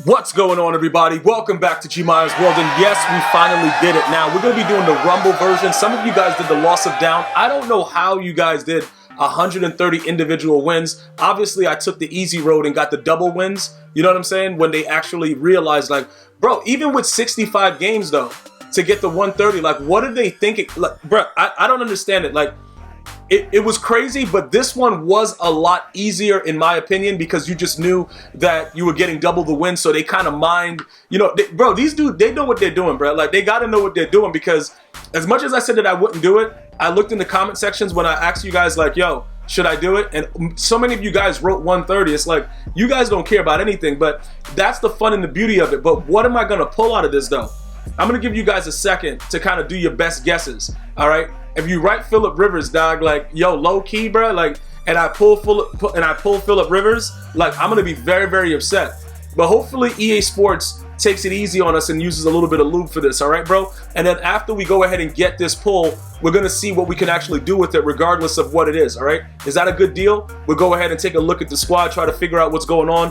What's going on, everybody? Welcome back to GmiasWorld, and yes, we finally did it. Now, we're going to be doing the Rumble version. Some of you guys did the Loss of Down. I don't know how you guys did 130 individual wins. Obviously, I took the easy road and got the double wins. You know what I'm saying? When they actually realized, like, bro, even with 65 games, though, to get the 130, like, what are they thinking? Like, bro, I don't understand it. Like, it was crazy, but this one was a lot easier in my opinion because you just knew that you were getting double the win, so they kind of mind, you know, bro, these dudes, they know what they're doing, bro. Like, they got to know what they're doing because as much as I said that I wouldn't do it, I looked in the comment sections when I asked you guys, like, yo, should I do it? And so many of you guys wrote 130. It's like, you guys don't care about anything, but that's the fun and the beauty of it. But what am I going to pull out of this, though? I'm going to give you guys a second to kind of do your best guesses, all right? If you write Phillip Rivers, dog, like, yo, low key, bro, like, and I pull Phillip Rivers, like, I'm gonna be very, very upset. But hopefully EA Sports takes it easy on us and uses a little bit of lube for this, all right, bro? And then after we go ahead and get this pull, we're gonna see what we can actually do with it, regardless of what it is, all right? Is that a good deal? We'll go ahead and take a look at the squad, try to figure out what's going on,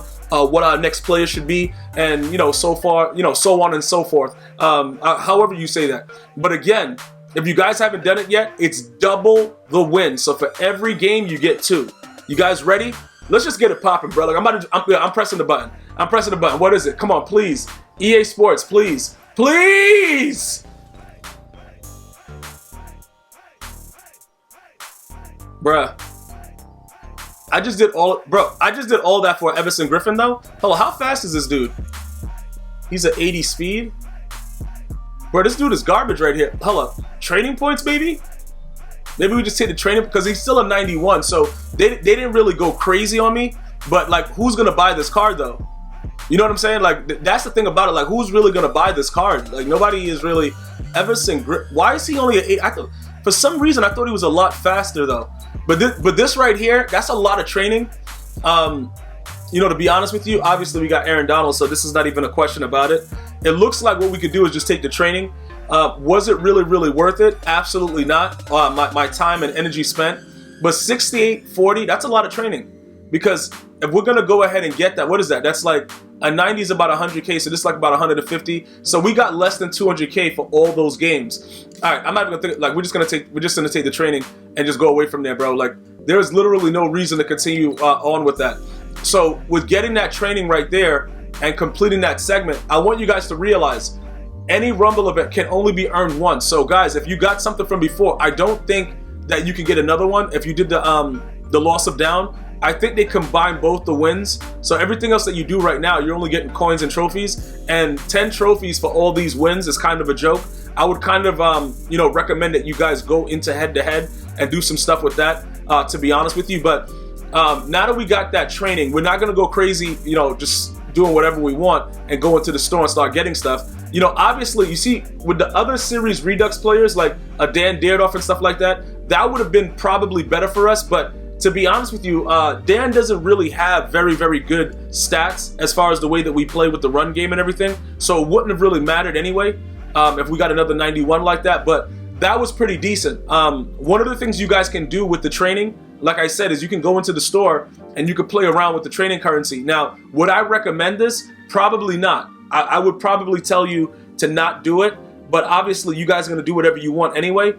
what our next player should be, and you know, so far, you know, so on and so forth. However you say that. But again, if you guys haven't done it yet, it's double the win. So for every game, you get 2. You guys ready? Let's just get it popping, bro. Like, I'm pressing the button. I'm pressing the button. What is it? Come on, please. EA Sports, please. Please! Bruh. I just did all that for Everson Griffin, though. Hello, how fast is this dude? He's at 80 speed. Bro, this dude is garbage right here. Hello, training points, baby? Maybe we just take the training, because he's still a 91, so they didn't really go crazy on me, but, like, who's going to buy this card, though? You know what I'm saying? Like, that's the thing about it. Like, who's really going to buy this card? Like, nobody is really... Everson, why is he only at 8? For some reason, I thought he was a lot faster, though. But this right here, that's a lot of training. You know, to be honest with you, obviously we got Aaron Donald, so this is not even a question about it. It looks like what we could do is just take the training. Was it really, really worth it? Absolutely not. My time and energy spent. But 68.40, that's a lot of training. Because if we're going to go ahead and get that, what is that? That's like, a 90 is about 100K, so this is like about 150. So we got less than 200K for all those games. All right, I'm not going to think, like, we're just going to take the training and just go away from there, bro. Like, there's literally no reason to continue on with that. So with getting that training right there and completing that segment, I want you guys to realize any Rumble event can only be earned once. So guys, if you got something from before, I don't think that you can get another one. If you did the Loss of Down, I think they combine both the wins. So everything else that you do right now, you're only getting coins and trophies, and 10 trophies for all these wins is kind of a joke. I would kind of, you know, recommend that you guys go into head-to-head and do some stuff with that, to be honest with you. But now that we got that training, we're not going to go crazy, you know, just doing whatever we want and go into the store and start getting stuff. You know, obviously, you see, with the other series Redux players, like a Dan Daredorf and stuff like that, that would have been probably better for us. But to be honest with you, Dan doesn't really have very, very good stats as far as the way that we play with the run game and everything. So it wouldn't have really mattered anyway if we got another 91 like that. But that was pretty decent. One of the things you guys can do with the training, like I said, is you can go into the store and you can play around with the training currency. Now, would I recommend this? Probably not. I would probably tell you to not do it, but obviously you guys are going to do whatever you want anyway.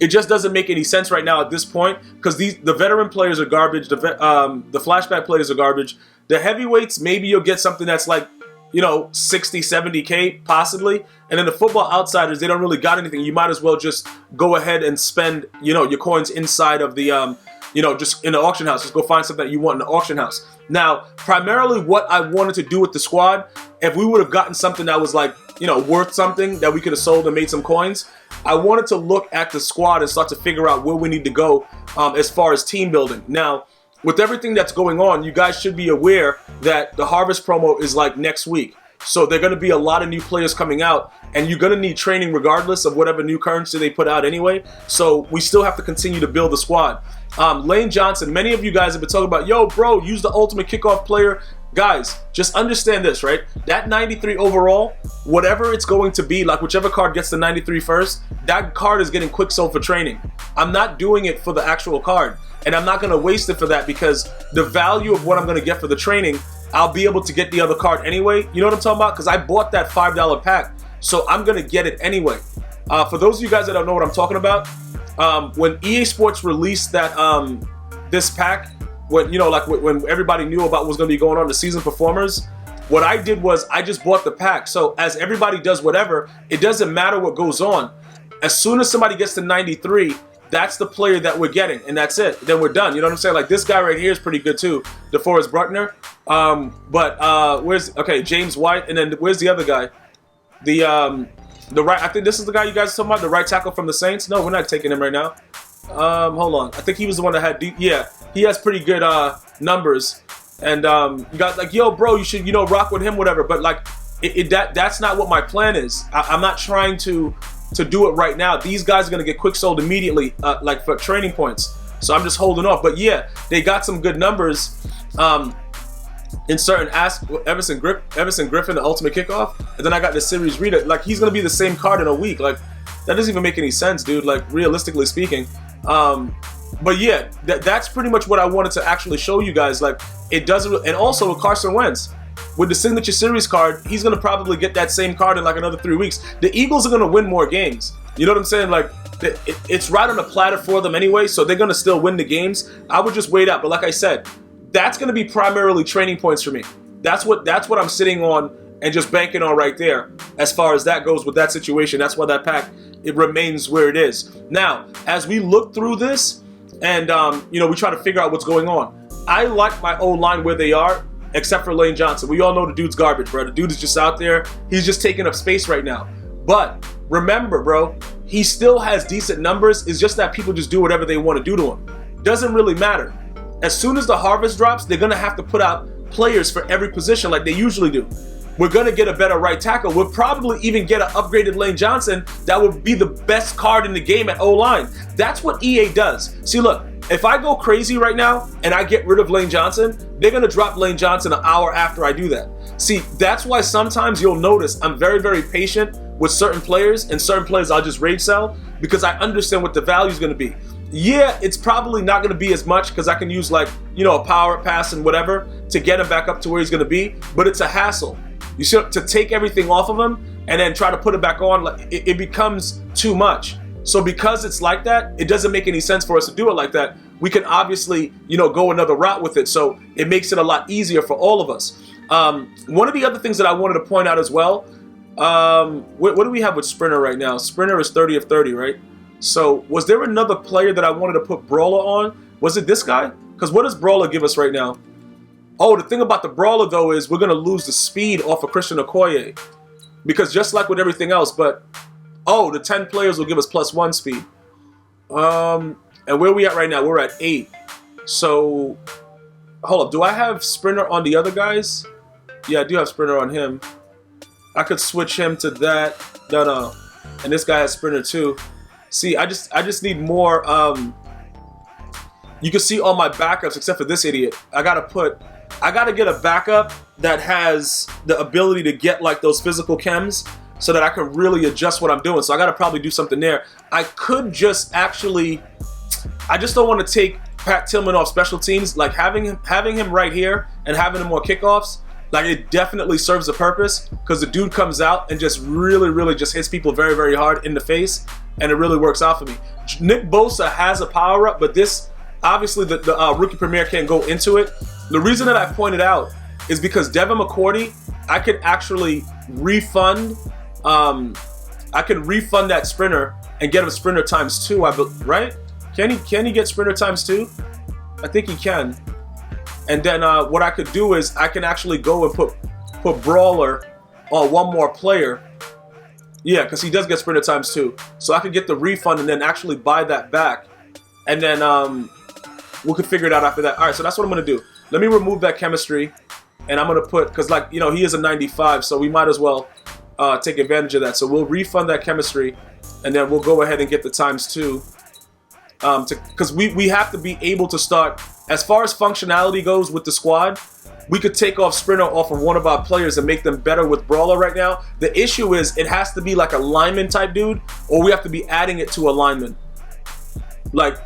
It just doesn't make any sense right now at this point because the veteran players are garbage. The flashback players are garbage. The heavyweights, maybe you'll get something that's like, you know, 60, 70K possibly. And then the football outsiders, they don't really got anything. You might as well just go ahead and spend, you know, your coins inside of the, you know, just in the auction house. Just go find something that you want in the auction house. Now, primarily what I wanted to do with the squad, if we would have gotten something that was like, you know, worth something that we could have sold and made some coins, I wanted to look at the squad and start to figure out where we need to go as far as team building. Now, with everything that's going on, you guys should be aware that the Harvest promo is like next week. So there are going to be a lot of new players coming out, and you're going to need training regardless of whatever new currency they put out anyway. So we still have to continue to build the squad. Lane Johnson, many of you guys have been talking about, yo, bro, use the ultimate kickoff player. Guys, just understand this, right? That 93 overall, whatever it's going to be, like whichever card gets the 93 first, that card is getting quick sold for training. I'm not doing it for the actual card, and I'm not going to waste it for that because the value of what I'm going to get for the training I'll be able to get the other card anyway. You know what I'm talking about? Because I bought that $5 pack, so I'm gonna get it anyway. For those of you guys that don't know what I'm talking about, when EA Sports released that this pack, when when everybody knew about what was gonna be going on, the season performers, what I did was I just bought the pack. So as everybody does whatever, it doesn't matter what goes on. As soon as somebody gets to 93, that's the player that we're getting, and that's it. Then we're done. You know what I'm saying? Like this guy right here is pretty good too, DeForest Buckner. Where's James White, and then where's the other guy? The right. I think this is the guy you guys are talking about, the right tackle from the Saints. No, we're not taking him right now. Hold on. I think he was the one that had. Yeah, he has pretty good numbers, and you got like, yo, bro, you should rock with him, whatever. But like, that's not what my plan is. I'm not trying to do it right now. These guys are gonna get quick sold immediately, like for training points. So I'm just holding off. But yeah, they got some good numbers in certain aspects. Everson Griffin, the ultimate kickoff, and then I got the series reader. Like he's gonna be the same card in a week. Like that doesn't even make any sense, dude. Like realistically speaking. But yeah, that's pretty much what I wanted to actually show you guys. Like it doesn't, and also with Carson Wentz. With the signature series card, he's going to probably get that same card in like another 3 weeks. The Eagles are going to win more games. You know what I'm saying? Like, it's right on the platter for them anyway, so they're going to still win the games. I would just wait out. But like I said, that's going to be primarily training points for me. That's what I'm sitting on and just banking on right there as far as that goes with that situation. That's why that pack, it remains where it is. Now, as we look through this and, we try to figure out what's going on, I like my O-line where they are. Except for Lane Johnson. We all know the dude's garbage, bro. The dude is just out there. He's just taking up space right now. But remember, bro, he still has decent numbers. It's just that people just do whatever they want to do to him. Doesn't really matter. As soon as the harvest drops, they're going to have to put out players for every position like they usually do. We're going to get a better right tackle. We'll probably even get an upgraded Lane Johnson that would be the best card in the game at O-line. That's what EA does. See, look. If I go crazy right now and I get rid of Lane Johnson, they're going to drop Lane Johnson an hour after I do that. See, that's why sometimes you'll notice I'm very, very patient with certain players, and certain players I'll just rage sell because I understand what the value is going to be. Yeah, it's probably not going to be as much because I can use like, a power pass and whatever to get him back up to where he's going to be, but it's a hassle. You see, to take everything off of him and then try to put it back on, like, it becomes too much. So because it's like that, it doesn't make any sense for us to do it like that. We can obviously, go another route with it. So it makes it a lot easier for all of us. One of the other things that I wanted to point out as well, what do we have with Sprinter right now? Sprinter is 30 of 30, right? So was there another player that I wanted to put Brawler on? Was it this guy? Because what does Brawler give us right now? Oh, the thing about the Brawler, though, is we're going to lose the speed off of Christian Okoye. Because just like with everything else, but... Oh, the 10 players will give us +1 speed. And where are we at right now? We're at 8. So, hold up. Do I have Sprinter on the other guys? Yeah, I do have Sprinter on him. I could switch him to that. No. And this guy has Sprinter too. See, I just need more. You can see all my backups except for this idiot. I gotta get a backup that has the ability to get like those physical chems, so that I can really adjust what I'm doing. So I gotta probably do something there. I could just actually, I just don't want to take Pat Tillman off special teams. Like having him right here and having him on kickoffs, like it definitely serves a purpose because the dude comes out and just really just hits people very, very hard in the face, and it really works out for me. Nick Bosa has a power up, but this, obviously the rookie premier can't go into it. The reason that I pointed out is because Devin McCourty, I could actually refund. I can refund that Sprinter and get him Sprinter ×2, right? Can he get Sprinter ×2? I think he can. And then what I could do is I can actually go and put Brawler on one more player. Yeah, because he does get Sprinter ×2. So I could get the refund and then actually buy that back. And then we could figure it out after that. All right, so that's what I'm going to do. Let me remove that chemistry. And I'm going to put, because like, he is a 95, so we might as well take advantage of that. So we'll refund that chemistry, and then we'll go ahead and get the ×2. Because we have to be able to start, as far as functionality goes with the squad, we could take off Sprinter off of one of our players and make them better with Brawler right now. The issue is it has to be like a lineman type dude, or we have to be adding it to a lineman. Like,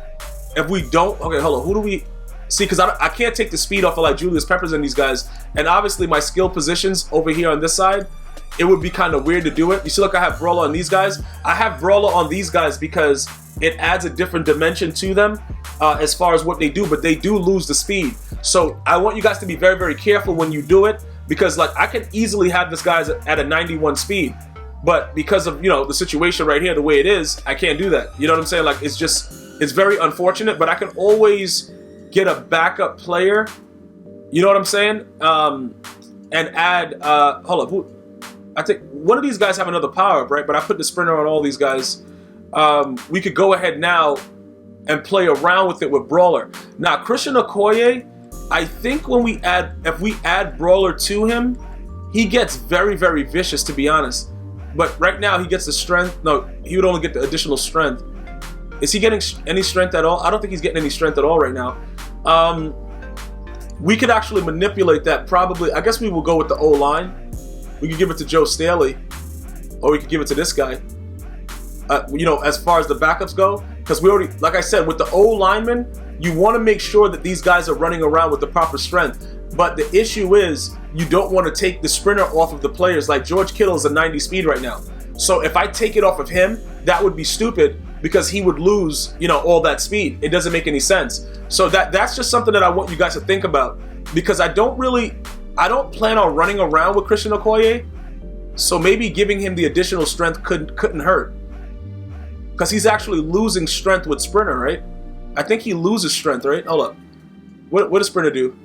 if we don't, okay, hold on, who do we, See, because I can't take the speed off of like Julius Peppers and these guys. And obviously my skill positions over here on this side, it would be kind of weird to do it. You see, look, I have Brawler on these guys. I have Brawler on these guys because it adds a different dimension to them as far as what they do, but they do lose the speed. So I want you guys to be very, very careful when you do it, because like I can easily have this guy at a 91 speed, but because of, you know, the situation right here, the way it is, I can't do that. You know what I'm saying? Like, it's very unfortunate, but I can always get a backup player, you know what I'm saying? And add, hold up, I think one of these guys have another power-up, right? But I put the sprinter on all these guys. We could go ahead now and play around with it with Brawler. Now, Christian Okoye, I think when if we add Brawler to him, he gets very, very vicious, to be honest. But right now he gets the strength. No, he would only get the additional strength. Is he getting any strength at all? I don't think he's getting any strength at all right now. We could actually manipulate that probably. I guess we will go with the O-line. We could give it to Joe Staley, or we could give it to this guy. You know, as far as the backups go, because we already, like I said, with the O-lineman, you want to make sure that these guys are running around with the proper strength. But the issue is, you don't want to take the sprinter off of the players. Like George Kittle is a 90 speed right now. So if I take it off of him, that would be stupid, because he would lose, you know, all that speed. It doesn't make any sense. So that's just something that I want you guys to think about, because I don't plan on running around with Christian Okoye. So maybe giving him the additional strength couldn't hurt, because he's actually losing strength with sprinter, right? I think he loses strength, right? Hold up. What does sprinter do?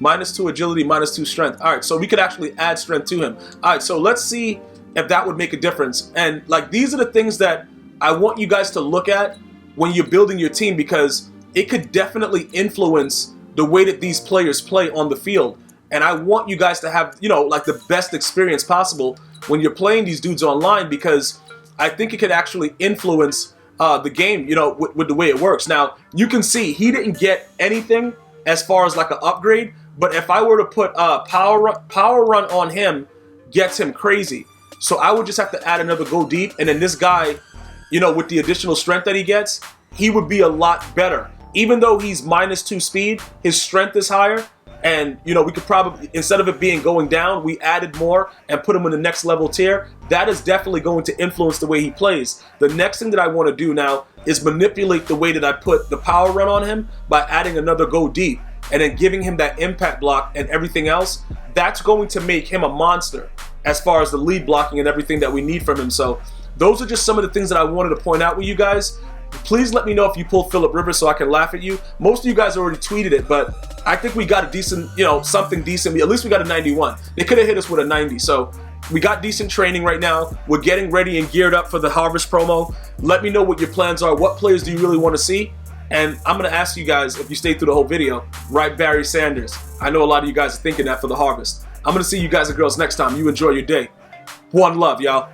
-2 agility, -2 strength. All right, so we could actually add strength to him. All right, so let's see if that would make a difference. And like, these are the things that I want you guys to look at when you're building your team, because it could definitely influence the way that these players play on the field. And I want you guys to have, you know, like the best experience possible when you're playing these dudes online, because I think it could actually influence the game, you know, with the way it works. Now, you can see he didn't get anything as far as like an upgrade, but if I were to put power run on him, gets him crazy. So I would just have to add another go deep, and then this guy, you know, with the additional strength that he gets, he would be a lot better. Even though he's -2 speed, his strength is higher. And, you know, we could probably, instead of it being going down, we added more and put him in the next level tier. That is definitely going to influence the way he plays. The next thing that I want to do now is manipulate the way that I put the power run on him by adding another go deep and then giving him that impact block and everything else. That's going to make him a monster as far as the lead blocking and everything that we need from him. So those are just some of the things that I wanted to point out with you guys. Please let me know if you pulled Phillip Rivers so I can laugh at you. Most of you guys already tweeted it, but I think we got a decent, you know, something decent. At least we got a 91. They could have hit us with a 90. So we got decent training right now. We're getting ready and geared up for the Harvest promo. Let me know what your plans are. What players do you really want to see? And I'm going to ask you guys, if you stay through the whole video, write Barry Sanders. I know a lot of you guys are thinking that for the Harvest. I'm going to see you guys and girls next time. You enjoy your day. One love, y'all.